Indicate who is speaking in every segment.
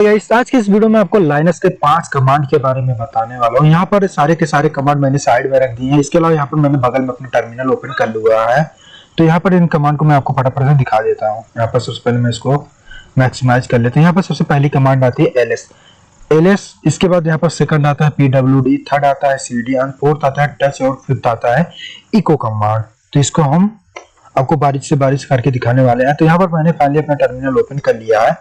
Speaker 1: Guys, आज के इस वीडियो में आपको लाइनस के 5 कमांड के बारे में बताने वाला हूँ। यहाँ पर सारे के सारे कमांड मैंने साइड में रख दिए हैं। इसके अलावा यहाँ पर मैंने बगल में अपना टर्मिनल ओपन कर लिया है। तो यहाँ पर इन कमांड को मैं आपको फटाफट से दिखा देता हूँ। यहाँ पर सबसे पहले मैं इसको मैक्सिमाइज कर लेते हैं। यहाँ पर सबसे पहली कमांड आती है एलएस। इसके बाद यहाँ पर सेकंड आता है पीडब्ल्यूडी, थर्ड आता है सीडी, फोर्थ आता है टच और फिफ्थ आता है इको कमांड। तो इसको हम आपको बारिश से बारिश करके दिखाने वाले हैं। तो यहाँ पर मैंने फाइनली अपना टर्मिनल ओपन कर लिया है।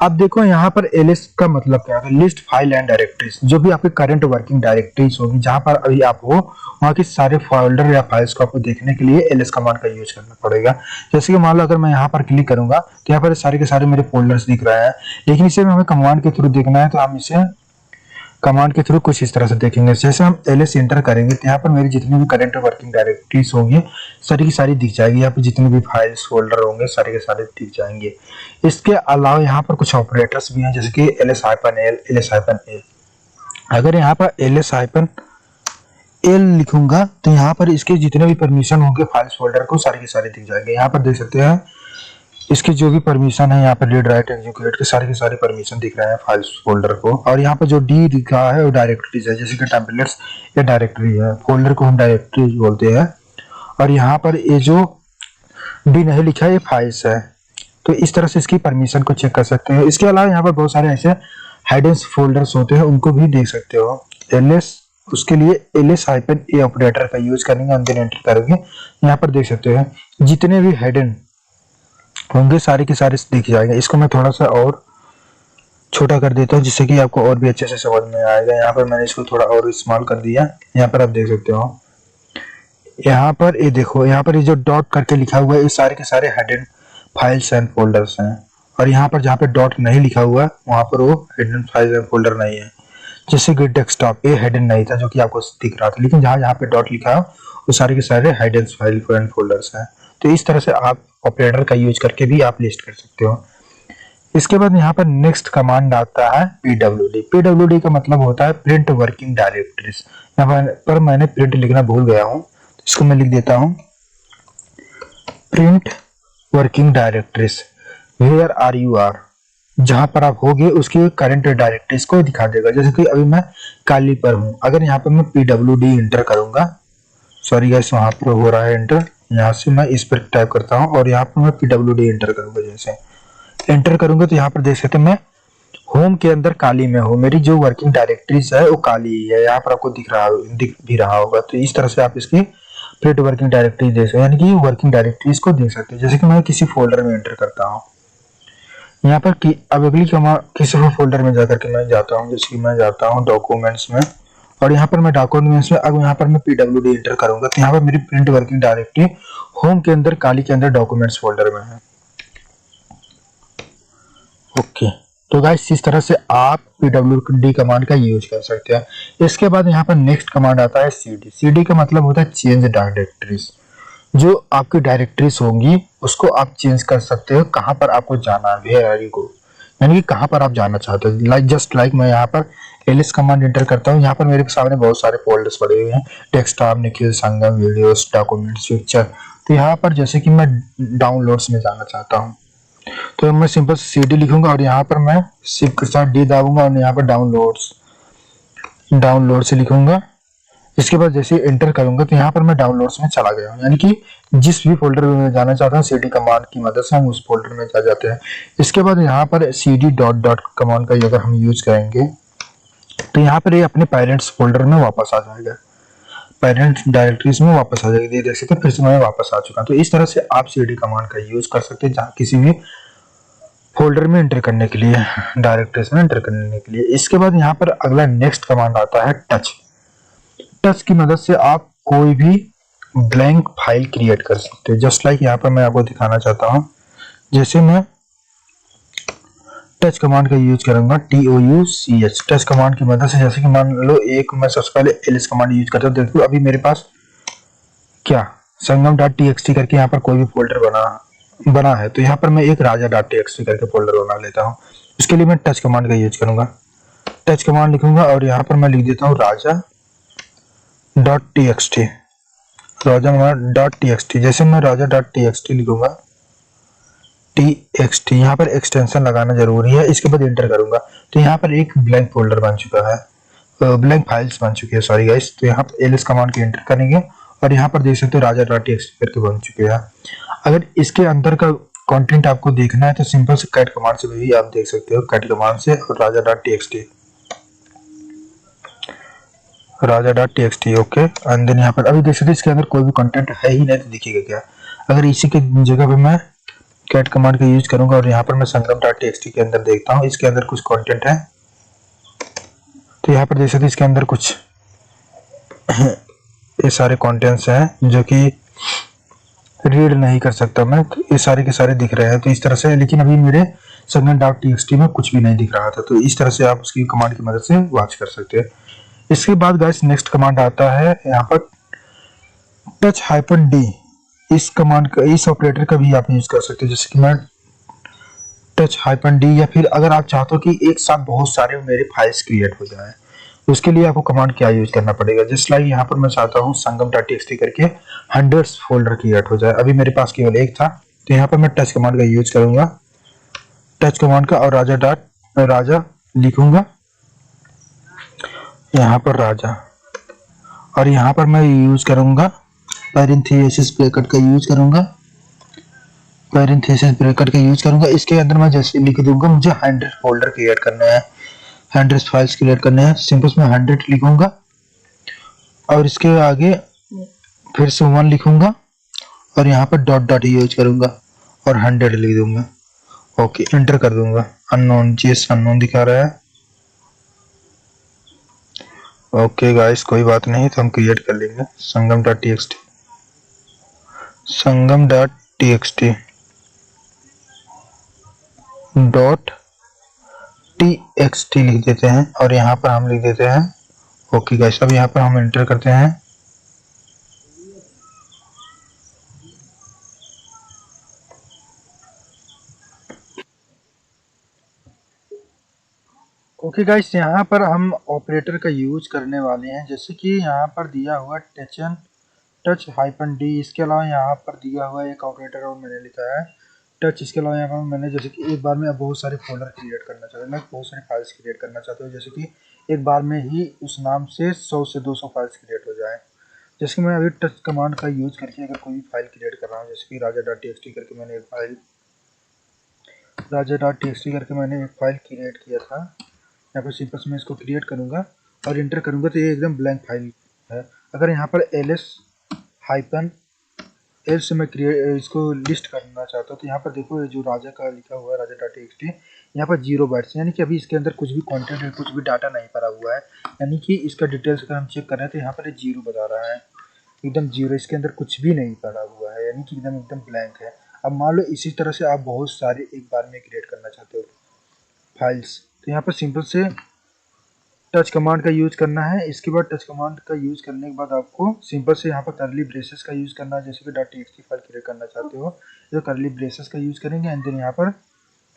Speaker 1: अब देखो यहाँ पर एलएस का मतलब क्या है। लिस्ट फाइल एंड डायरेक्टरीज, जो भी आपके करंट वर्किंग डायरेक्टरीज होगी, जहां पर अभी आप हो, वहां के सारे फोल्डर या फाइल्स को आपको देखने के लिए एलएस कमांड का यूज करना पड़ेगा। जैसे कि मान लो अगर मैं यहाँ पर क्लिक करूंगा तो यहाँ पर सारे के सारे मेरे फोल्डर्स दिख रहे हैं, लेकिन इसे हमें कमांड के थ्रू देखना है। तो हम इसे कमांड के थ्रू कुछ इस तरह से देखेंगे। जैसे हम एलएस एंटर करेंगे तो यहाँ पर मेरी जितनी भी करंट वर्किंग डायरेक्टरीज होंगी सारी की सारी दिख जाएगी। यहाँ पर जितने भी फाइल्स फोल्डर होंगे सारे के सारे दिख जाएंगे। इसके अलावा यहाँ पर कुछ ऑपरेटर्स भी हैं, जैसे कि ls-l, ls-l। अगर यहाँ पर ls-l लिखूंगा तो यहाँ पर इसके जितने भी परमिशन होंगे फाइल्स फोल्डर को सारे के सारे दिख जाएंगे। यहाँ पर देख सकते हैं इसके जो भी परमिशन है, यहाँ पर रीड राइट एग्जीक्यूट के सारे परमिशन दिख रहे हैं फाइल्स फोल्डर को। और यहाँ पर जो डी दिखा है वो डायरेक्टरीज है, जैसे कि टेम्पलेट्स या डायरेक्टरी है। फोल्डर को हम डायरेक्टरीज बोलते हैं। और यहाँ पर ये जो डी नहीं लिखा है ये फाइल्स है। तो इस तरह से इसकी परमिशन को चेक कर सकते हैं। इसके अलावा यहाँ पर बहुत सारे ऐसे हाइडेंस फोल्डर्स होते हैं, उनको भी देख सकते हो। एलएस, उसके लिए ls-a ऑपरेटर का यूज करेंगे, अंदर एंटर करेंगे। यहाँ पर देख सकते हैं जितने भी हाइडन होंगे सारे के सारे दिख जाएंगे। इसको मैं थोड़ा सा और छोटा कर देता हूँ जिससे कि आपको और भी अच्छे से समझ में आएगा। यहाँ पर मैंने इसको थोड़ा और स्मॉल कर दिया। यहाँ पर आप देख सकते हो, यहाँ पर ये देखो, यहाँ पर ये जो डॉट करके लिखा हुआ है ये सारे के सारे हिडन फाइल्स एंड फोल्डर्स हैं। और यहाँ पर जहाँ पे डॉट नहीं लिखा हुआ है वहाँ पर वो हिडन फाइल्स एंड फोल्डर नहीं है। जैसे कि डेस्कटॉप, ये हिडन नहीं था जो कि आपको दिख रहा था, लेकिन जहाँ पे डॉट लिखा है वो सारे के सारे हिडन फाइल एंड फोल्डर्स हैं। तो इस तरह से आप ऑपरेटर का यूज करके भी आप लिस्ट कर सकते हो। इसके बाद यहाँ पर नेक्स्ट कमांड आता है पीडब्ल्यूडी। पीडब्ल्यूडी का मतलब होता है प्रिंट वर्किंग डायरेक्टरीज। यहाँ पर मैंने प्रिंट लिखना भूल गया हूँ, तो इसको मैं लिख देता हूँ print working directories where are you are. जहां पर आप होगे उसकी करंट डायरेक्टरीज को दिखा देगा। जैसे कि अभी मैं काली पर हूँ, अगर यहाँ पर मैं पीडब्ल्यूडी एंटर करूंगा, सॉरी गाइस वहां पर हो रहा है एंटर, यहाँ से मैं इस पर टाइप करता हूँ और यहाँ पर मैं पीडब्ल्यूडी एंटर करूंगा। जैसे एंटर करूंगा तो यहाँ पर देख सकते हैं मैं होम के अंदर काली में हूँ। मेरी जो वर्किंग डायरेक्टरीज है वो काली ही है। यहाँ पर आपको दिख भी रहा होगा। तो इस तरह से आप इसकी प्रिंट वर्किंग डायरेक्टरी देख सकते हैं, यानी कि वर्किंग डायरेक्टरीज को देख सकते हैं। जैसे कि मैं किसी फोल्डर में एंटर करता हूँ, यहाँ पर अब अगली कमांड किसी फोल्डर में जाकर के मैं जाता हूँ। जैसे कि मैं जाता हूँ डॉक्यूमेंट्स में, और यहाँ पर मैं डॉक्यूमेंट्स में अब यहाँ पर मैं पीडब्ल्यूडी एंटर करूंगा तो यहाँ पर मेरी प्रिंट वर्किंग डायरेक्टरी होम के अंदर काली के अंदर डॉक्यूमेंट्स फोल्डर में है। ओके, तो गाइस इस तरह से आप pwd कमांड का यूज कर सकते हैं। इसके बाद यहाँ पर नेक्स्ट कमांड आता है cd। cd का मतलब होता है चेंज डायरेक्टरीज। जो आपकी डायरेक्टरीज होंगी उसको आप चेंज कर सकते हो, कहाँ पर आपको जाना है, वेयर आर यू गो, यानी कि कहाँ पर आप जाना चाहते हो। लाइक मैं यहाँ पर ls कमांड एंटर करता हूँ। यहाँ पर मेरे सामने बहुत सारे फोल्डर्स पड़े हुए हैं, डेस्कटॉप, निखिल, संगम, वीडियोस, डॉक्यूमेंट्स, पिक्चर। तो यहाँ पर जैसे कि मैं डाउनलोड्स में जाना चाहता हूँ तो मैं सिंपल cd लिखूंगा और यहाँ पर मैं शिफ्ट के साथ डी दाबूंगा और यहाँ पर डाउनलोड्स लिखूंगा। इसके बाद जैसे एंटर करूंगा तो यहाँ पर मैं डाउनलोड्स में चला गया हूँ, यानी कि जिस भी फोल्डर में जाना चाहता हूँ cd कमांड की मदद से हम उस फोल्डर में जा जाते हैं। इसके बाद यहाँ पर cd डॉट कमांड का अगर हम यूज करेंगे तो यहाँ पर ये अपने पेरेंट्स फोल्डर में वापस आ जाएगा, पेरेंट डायरेक्टरीज में वापस आ जाएगी। देख सकते हैं फिर से मैं वापस आ चुका हूं। तो इस तरह से आप cd कमांड का यूज कर सकते हैं जहां किसी भी फोल्डर में एंटर करने के लिए, डायरेक्टरीज में एंटर करने के लिए। इसके बाद यहाँ पर अगला नेक्स्ट कमांड आता है टच। टच की मदद से आप कोई भी ब्लैंक फाइल क्रिएट कर सकते हैं। जस्ट लाइक यहाँ पर मैं आपको दिखाना चाहता हूँ। जैसे मैं टच कमांड का यूज करूंगा, touch। टच कमांड की मदद से, जैसे कि मान लो एक मैं सबसे पहले ls कमांड यूज करता हूँ। देखो अभी मेरे पास क्या संगम.txt करके यहाँ पर कोई भी फोल्डर बना है, तो यहाँ पर मैं एक राजा.txt करके फोल्डर बना लेता हूँ। इसके लिए मैं टच कमांड का यूज करूंगा। टच कमांड लिखूंगा और यहाँ पर मैं लिख देता हूँ राजा.txt। जैसे मैं राजा.txt लिखूंगा txt, यहाँ पर एक्सटेंशन लगाना जरूरी है। इसके बाद इंटर करूंगा तो यहाँ पर एक ब्लैंक फोल्डर बन चुका है, ब्लैंक फाइल्स बन चुकी है, सॉरी गाइस। तो यहाँ पर ls कमांड के एंटर करेंगे और यहाँ पर देख सकते हो राजा डॉट टीएक्सटी करके बन चुके हैं। अगर इसके अंदर का कंटेंट आपको देखना है तो सिंपल से कैट कमांड से भी आप देख सकते हो, कैट कमांड से और Raja dot TXT, Raja dot TXT, okay. And then यहाँ पर अभी देख सकते हो इसके अंदर कोई भी कंटेंट है ही नहीं तो दिखेगा क्या। अगर इसी के जगह पे मैं कैट कमांड का यूज करूंगा और यहाँ पर मैं संगम डॉट टीएक्सटी के अंदर देखता हूँ इसके अंदर कुछ कंटेंट है, तो यहाँ पर देख सकते हो इसके अंदर कुछ ये सारे कंटेंट्स हैं जो कि रीड नहीं कर सकता मैं, तो ये सारे के सारे दिख रहे हैं तो इस तरह से। लेकिन अभी मेरे संगम डॉट टीएक्सटी में कुछ भी नहीं दिख रहा था, तो इस तरह से आप उसकी कमांड की मदद से वॉच कर सकते हैं। इसके बाद गाइस नेक्स्ट कमांड आता है यहाँ पर टच हाइपन डी। इस कमांड का, इस ऑपरेटर का भी आप यूज कर सकते हैं, जैसे कि मैं टच हाइपन डी, या फिर अगर आप चाहते हो कि एक साथ बहुत सारे मेरे फाइल्स क्रिएट हो जाए, उसके लिए आपको कमांड क्या यूज करना पड़ेगा। जस्ट लाइक यहाँ पर मैं चाहता हूँ संगम डॉट टीएक्सटी करके हंड्रेड्स फोल्डर क्रिएट हो जाए, अभी मेरे पास केवल एक था, तो यहाँ पर मैं टच कमांड का यूज करूंगा, टच कमांड का, और राजा लिखूंगा यहाँ पर राजा, और यहाँ पर मैं यूज करूंगा पैरेंथेसिस ब्रैकेट का यूज करूंगा, पैरेंथेसिस ब्रैकेट का यूज करूंगा। इसके अंदर मैं जैसे लिख दूंगा मुझे 100 फोल्डर क्रिएट करना है, 100 फाइल्स क्रिएट करने हैं, सिंपल मैं 100 लिखूंगा और इसके आगे फिर से 1 लिखूंगा और यहाँ पर डॉट डॉट यूज करूंगा और 100 लिख दूंगा, ओके एंटर कर दूंगा। अननोन, जीएस अननोन दिखा रहा है, ओके गाइस कोई बात नहीं, तो हम क्रिएट कर लेंगे संगम डॉट टीएक्सटी, संगम डॉट टीएक्सटी डॉट टीएक्सटी लिख देते हैं और यहाँ पर हम लिख देते हैं ओके गाइस। अब यहाँ पर हम एंटर करते हैं, ओके गाइस यहाँ पर हम ऑपरेटर का यूज करने वाले हैं, जैसे कि यहाँ पर दिया हुआ टच हाइपन डी। इसके अलावा यहाँ पर दिया हुआ एक ऑपरेटर और मैंने लिखा है टच। इसके अलावा यहाँ पर मैंने जैसे कि एक बार में अब बहुत सारे फोल्डर क्रिएट करना चाहता हूँ, मैं बहुत सारी फाइल्स क्रिएट करना चाहता हूँ, जैसे कि एक बार में ही उस नाम से 100 से 200 फाइल्स क्रिएट हो जाए। जैसे कि मैं अभी टच कमांड का यूज करके अगर कोई भी फाइल क्रिएट कर रहा हूँ, जैसे कि राजा डॉट टीएक्सटी करके मैंने एक फाइल क्रिएट किया था, यहाँ पर सिंपल से मैं इसको क्रिएट करूंगा और इंटर करूंगा तो ये एकदम ब्लैंक फाइल है। अगर यहाँ पर ls हाइपन एल से मैं इसको लिस्ट करना चाहता हूँ, तो यहाँ पर देखो ये जो राजा का लिखा हुआ है राजा डॉट टीएक्सटी, यहाँ पर 0 बाइट्स, यानी कि अभी इसके अंदर कुछ भी कंटेंट है, कुछ भी डाटा नहीं भरा हुआ है, यानी कि इसका डिटेल्स अगर हम चेक कर रहे हैं तो यहाँ पर 0 बता रहा है, एकदम 0, इसके अंदर कुछ भी नहीं पड़ा हुआ है, यानी कि एकदम ब्लैंक है। अब मान लो इसी तरह से आप बहुत सारे एक बार में क्रिएट करना चाहते हो फाइल्स, तो यहाँ पर सिंपल से टच कमांड का यूज करना है। इसके बाद टच कमांड का यूज करने के बाद आपको सिंपल से यहाँ पर करली ब्रेसेस का यूज करना है, जैसे कि डॉट टीएक्सटी फाइल क्रिएट करना चाहते हो तो करली ब्रेसेस का यूज करेंगे एंड देन यहाँ पर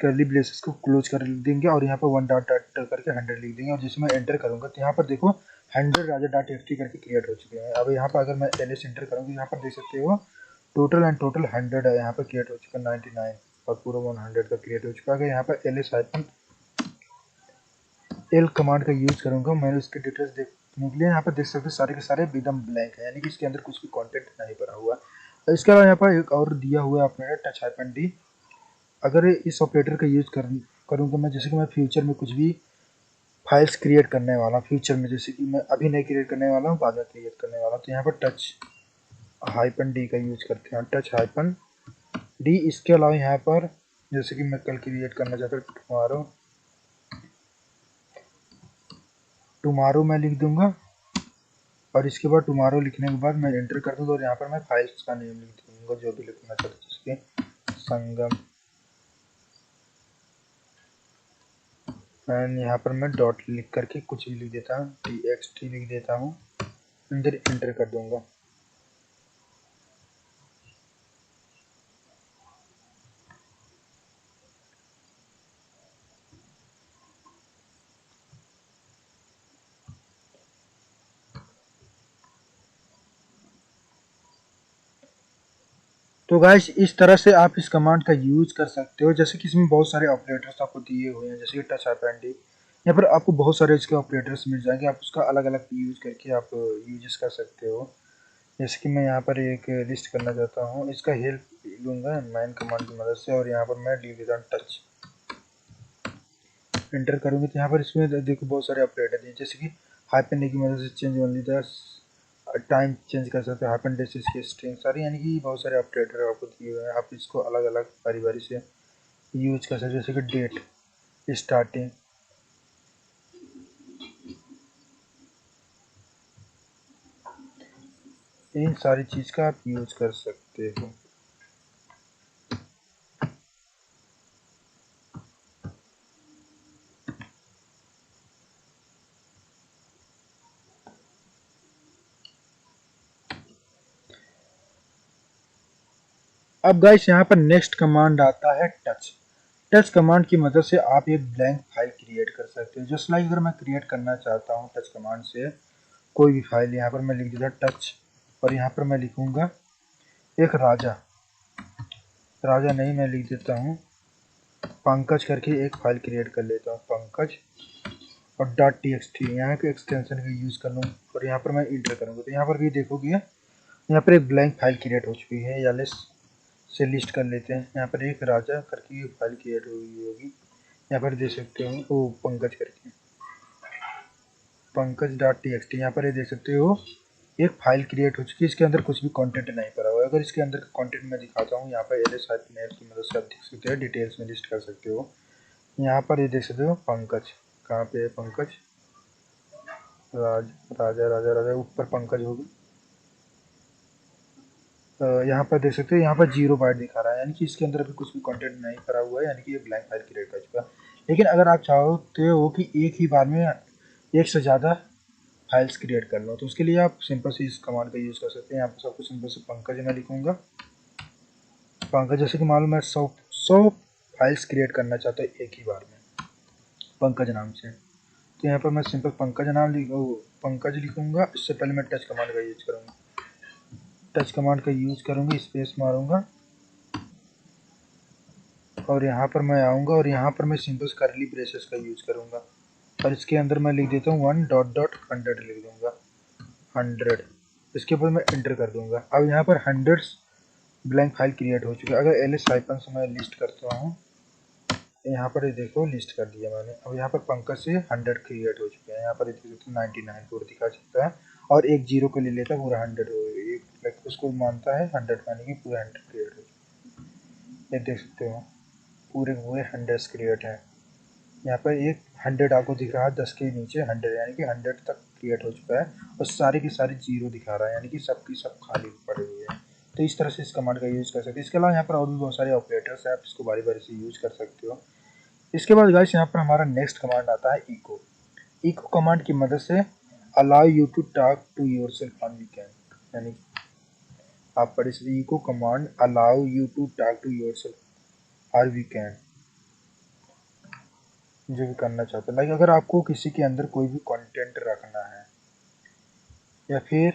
Speaker 1: करली ब्रेसेस को क्लोज कर देंगे और यहाँ पर 1 डॉट डॉट करके 100 लिख देंगे, और जैसे मैं एंटर करूंगा तो यहाँ पर देखो 100 राजा डॉट टीएक्सटी करके क्रिएट हो चुके हैं। अब यहाँ पर अगर मैं ls एंटर करूँगा यहाँ पर देख सकते हो टोटल 100 है, यहाँ पर क्रिएट हो चुका 99 और पूरा 100 का क्रिएट हो चुका है। यहाँ पर ls हाइपन एल कमांड का यूज करूंगा, मैंने इसके डिटेल्स देखने के लिए यहाँ पर देख सकते हैं सारे के सारे एकदम ब्लैंक है, यानी कि इसके अंदर कुछ भी कंटेंट नहीं भरा हुआ है। इसके अलावा यहाँ पर एक और दिया हुआ है ऑपरेटर टच हाइपन डी। अगर इस ऑपरेटर का यूज करूँगा मैं, जैसे कि मैं फ्यूचर में कुछ भी फाइल्स क्रिएट करने वाला हूँ फ्यूचर में, जैसे कि मैं अभी नहीं क्रिएट करने वाला हूँ, बाद में क्रिएट करने वाला हूँ, तो यहाँ पर टच हाइपन डी का यूज करते हैं, टच हाइपन डी। इसके अलावा यहाँ पर जैसे कि मैं कल क्रिएट करना चाहता हूँ टुमारो मैं लिख दूंगा और इसके बाद टुमारो लिखने के बाद मैं एंटर कर दूंगा और यहाँ पर मैं फाइल्स का नेम लिख दूंगा जो भी लिखना चाहता हूँ, जिसके संगम, एंड यहाँ पर मैं डॉट लिख करके कुछ भी लिख देता हूँ, टीएक्सटी लिख देता हूँ, अंदर एंटर कर दूंगा। तो गाइस इस तरह से आप इस कमांड का यूज कर सकते हो। जैसे कि इसमें बहुत सारे ऑपरेटर्स आपको दिए हुए हैं, जैसे कि टच एपएनडी, यहाँ पर आपको बहुत सारे इसके ऑपरेटर्स मिल जाएंगे, आप उसका अलग अलग यूज करके आप यूजेस कर सकते हो। जैसे कि मैं यहाँ पर एक लिस्ट करना चाहता हूँ, इसका हेल्प लूँगा मैन कमांड की मदद से, और यहाँ पर मैं लीव विद टच एंटर करूँगी तो यहाँ पर इसमें देखो बहुत सारे ऑपरेटर हैं, जैसे कि हाइपन की मदद से change only the time change कर सकते हो, हाइपन डेस इसके स्ट्रिंग सारे, यानी कि बहुत सारे ऑपरेटर आपको दिए हुए हैं, आप इसको अलग अलग बारी बारी से यूज कर सकते हो। जैसे कि डेट, स्टार्टिंग, इन सारी चीज़ का आप यूज कर सकते हो। अब गाइस यहाँ पर नेक्स्ट कमांड आता है टच। टच कमांड की मदद से आप एक ब्लैंक फाइल क्रिएट कर सकते हो। जस्ट लाइक अगर मैं क्रिएट करना चाहता हूँ टच कमांड से कोई भी फाइल, यहाँ पर मैं लिख देता टच, और यहाँ पर मैं लिखूंगा एक राजा, राजा नहीं मैं लिख देता हूँ पंकज करके एक फाइल क्रिएट कर लेता हूँ, पंकज, और डॉट टी एक्स टी यहाँ के एक्सटेंशन का यूज़ कर लूँ, और यहाँ पर मैं इंटर करूँगा तो यहाँ पर भी देखोगे यहाँ पर एक ब्लैंक फाइल क्रिएट हो चुकी है। या लिस्ट से लिस्ट कर लेते हैं, यहाँ पर एक राजा करके फाइल क्रिएट हुई होगी, यहाँ पर देख सकते हो वो पंकज करके, Pankaj dot T x T, यहाँ पर ये देख सकते हो एक फाइल क्रिएट हो चुकी है। इसके अंदर कुछ भी कंटेंट नहीं पड़ा हुआ है। अगर इसके अंदर का कंटेंट मैं दिखाता हूँ, यहाँ पर एल की मदद से आप देख सकते हो, डिटेल्स में लिस्ट कर सकते हो। यहाँ पर ये देख सकते हो पंकज, कहाँ पे है पंकज, राजा राजा राजा, ऊपर पंकज होगी। यहाँ पर देख सकते हो यहाँ पर 0 बाइट दिखा रहा है, यानी कि इसके अंदर भी कुछ भी कंटेंट नहीं भरा हुआ है, यानी कि ये ब्लैंक फाइल क्रिएट कर चुका है। लेकिन अगर आप चाहते हो कि एक ही बार में एक से ज़्यादा फाइल्स क्रिएट कर लो, तो उसके लिए आप सिंपल से इस कमांड का यूज़ कर सकते हैं। यहाँ पर सबको सिंपल से पंकज मैं लिखूंगा, पंकज, जैसे कि मालूम मैं 100 फाइल्स क्रिएट करना चाहता हूँ एक ही बार में पंकज नाम से, तो यहाँ पर मैं सिंपल पंकज नाम पंकज लिखूंगा। इससे पहले मैं टच कमांड का यूज करूँगा, टच कमांड का यूज करूँगा, स्पेस मारूंगा, और यहाँ पर मैं आऊँगा और यहाँ पर मैं सिंपल करली ब्रेसेस का यूज करूँगा, और इसके अंदर मैं लिख देता हूँ 1 लिख दूँगा, 100, इसके ऊपर मैं एंटर कर दूँगा। अब यहाँ पर 100 ब्लैंक फाइल क्रिएट हो चुकी है। अगर एल एस हाइपन से मैं लिस्ट करता हूँ, यहाँ पर ये देखो लिस्ट कर दिया मैंने। अब यहाँ पर पंकज से 100 क्रिएट हो चुके हैं, यहाँ पर देख सकते 99 पूरा दिखा सकता है, और एक जीरो को ले लेता है पूरा 100 एक उसको मानता है 100, यानी कि पूरा 100 क्रिएट हो चुका है। ये देख सकते हो पूरे पूरे 100 क्रिएट है। यहाँ पर एक 100 आपको दिख रहा है, 10 के नीचे 100, यानी कि 100 तक क्रिएट हो चुका है, और सारे के सारे जीरो दिखा रहा है, यानी कि सब की सब खाली पड़े हुए हैं। तो इस तरह से इस कमांड का यूज़ कर सकते हैं। इसके अलावा यहाँ पर और भी बहुत सारे ऑपरेटर्स हैं, आप इसको बारी बारी से यूज़ कर सकते हो। इसके बाद गाइस यहाँ पर हमारा नेक्स्ट कमांड आता है इको। इको कमांड की मदद से allow you to talk to yourself on weekend, यानी आप पढ़ सकते echo command allow you to talk to yourself हर वीकेंड, जो भी करना चाहते हैं। लाइक अगर आपको किसी के अंदर कोई भी कंटेंट रखना है, या फिर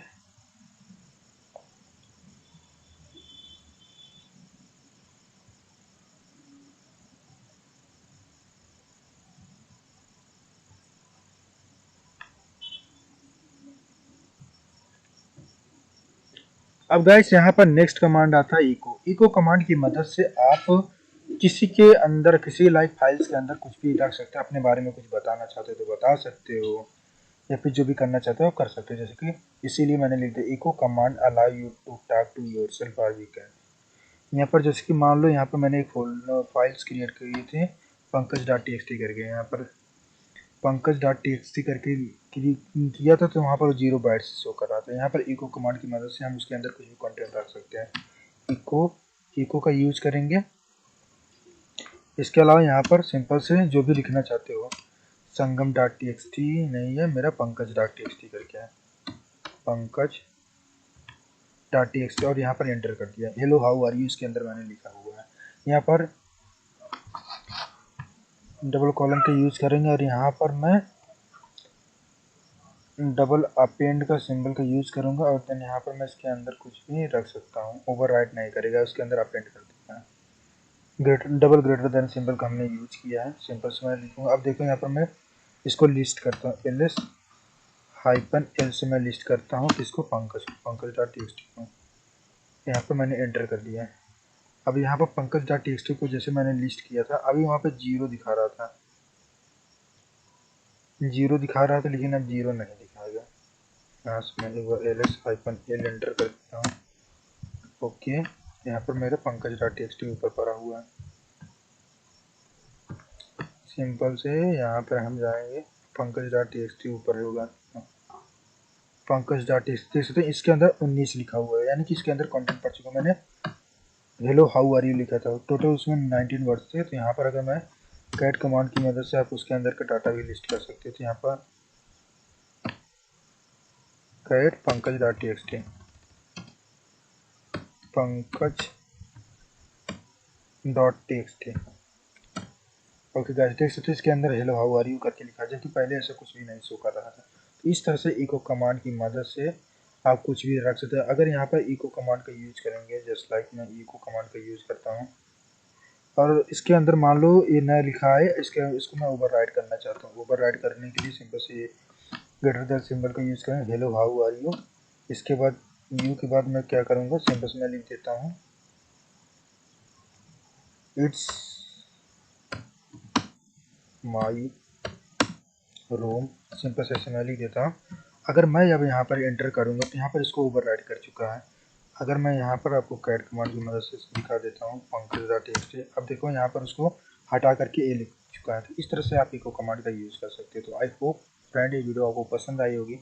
Speaker 1: अब गाइस यहाँ पर नेक्स्ट कमांड आता है इको। इको कमांड की मदद से आप किसी के अंदर, किसी लाइक फाइल्स के अंदर कुछ भी रख सकते हो, अपने बारे में कुछ बताना चाहते हो तो बता सकते हो, या फिर जो भी करना चाहते हो कर सकते हो। जैसे कि इसीलिए मैंने लिख दिया echo command allow you to talk to yourself और वीकेंड। यहाँ पर जैसे कि मान लो यहाँ पर मैंने एक फाइल्स क्रिएट किए थे Pankaj dot T x T करके, यहाँ पर Pankaj dot T x T करके किया था, तो वहाँ पर 0 बाइट्स शो कर रहा था। यहाँ पर इको कमांड की मदद से हम उसके अंदर कुछ भी कंटेंट रख सकते हैं। इको का यूज करेंगे। इसके अलावा यहाँ पर सिंपल से जो भी लिखना चाहते हो, संगम डॉट टी एक्स टी नहीं है मेरा, Pankaj dot T x T करके है, Pankaj dot T x T, और यहाँ पर एंटर कर दिया। हेलो हाउ आर यू इसके अंदर मैंने लिखा हुआ है। यहाँ पर डबल कॉलम का यूज करेंगे, और यहाँ पर मैं डबल अपेंड का सिंबल का यूज़ करूँगा और देन यहाँ पर मैं इसके अंदर कुछ भी रख सकता हूँ, ओवरराइट नहीं करेगा, उसके अंदर अपेंड कर देता है। डबल ग्रेटर देन सिंबल का हमने यूज किया है, सिंपल से मैं लिखूँगा। अब देखो यहाँ पर मैं इसको लिस्ट करता हूँ, ls हाइपन एल से मैं लिस्ट करता हूँ किसको, पंकज डॉट टीएक्सटी को। यहाँ पर मैंने एंटर कर दिया है। अब यहाँ पर पंकज डॉट टीएक्सटी को जैसे मैंने लिस्ट किया था, अभी वहाँ पे जीरो दिखा रहा था, लेकिन अब जीरो नहीं दिखाएगा। यहाँ से मैं एक बार ls हाइपन एल एंटर कर देता हूँ। ओके, यहाँ पर मेरा पंकज डॉट टीएक्सटी ऊपर पड़ा हुआ है। सिंपल से यहाँ पर हम जाएंगे, पंकज डॉट टीएक्सटी ऊपर होगा, पंकज डॉट टीएक्सटी। तो इसके अंदर 19 लिखा हुआ है, यानी कि इसके अंदर कंटेंट पढ़ चुका। मैंने हेलो हाउ आर यू लिखा था, टोटल उसमें 19 वर्ड्स थे। तो यहाँ पर अगर मैं कैट कमांड की मदद से आप उसके अंदर का डाटा भी लिस्ट कर सकते हो। तो यहाँ पर cat Pankaj dot TXT, Pankaj dot TXT. Okay guys, देख सकते हो इसके अंदर हेलो हाउ आर यू करके लिखा है, जबकि पहले ऐसा कुछ भी नहीं शो कर रहा था। तो इस तरह से इको कमांड की मदद से आप कुछ भी रख सकते हैं। अगर यहाँ पर इको कमांड का यूज करेंगे, जस्ट लाइक मैं इको कमांड का यूज करता हूँ और इसके अंदर मान लो ये नया लिखा है, इसको मैं ओवरराइड करना चाहता हूँ। ओवरराइड करने के लिए सिंपल से ग्रेटर देन सिंबल का यूज करें, हेलो हाउ आर यू। इसके बाद यू के बाद मैं क्या करूँगा, सिंपल से मैं लिख देता हूँ इट्स माई रोम, सिंपल से ऐसे मैं लिख देता हूँ। अगर मैं अब यहाँ पर एंटर करूँगा तो यहाँ पर इसको ओवरराइड कर चुका है। अगर मैं यहाँ पर आपको कैट कमांड की मदद से दिखा देता हूँ पंकज डॉट टीएक्सटी, अब देखो यहाँ पर उसको हटा करके ए लिख चुका है। तो इस तरह से आप इको कमांड का यूज़ कर सकते हो। तो आई होप फ्रेंड ये वीडियो आपको पसंद आई होगी।